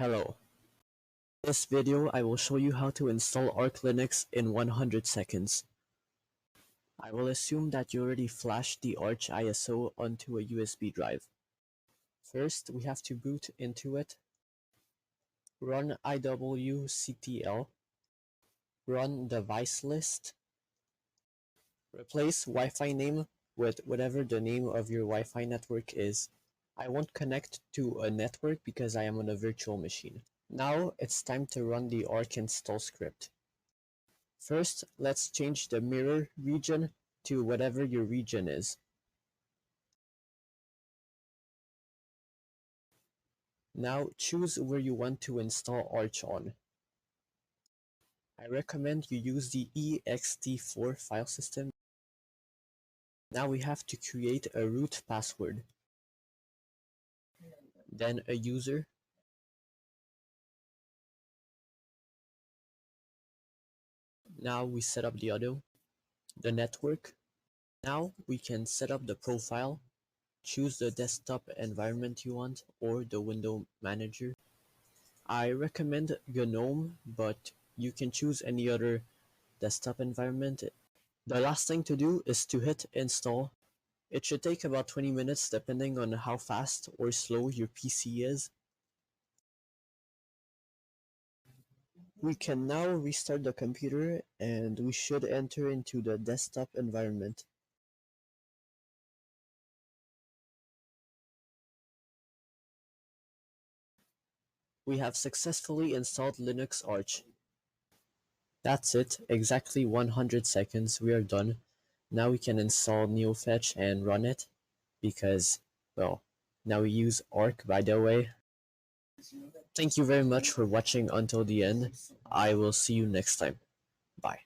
Hello. In this video I will show you how to install Arch Linux in 100 seconds. I will assume that you already flashed the Arch ISO onto a USB drive. First, we have to boot into it, run iwctl, run device list, replace Wi-Fi name with whatever the name of your Wi-Fi network is. I won't connect to a network because I am on a virtual machine. Now it's time to run the Arch install script. First, let's change the mirror region to whatever your region is. Now choose where you want to install Arch on. I recommend you use the ext4 file system. Now we have to create a root password, then a user, now we set up the audio, the network. Now we can set up the profile, choose the desktop environment you want or the window manager. I recommend GNOME, but you can choose any other desktop environment. The last thing to do is to hit install. It should take about 20 minutes depending on how fast or slow your PC is. We can now restart the computer and we should enter into the desktop environment. We have successfully installed Linux Arch. That's it, exactly 100 seconds, we are done. Now we can install NeoFetch and run it, because, well, now we use Arch by the way. Thank you very much for watching until the end. I will see you next time. Bye.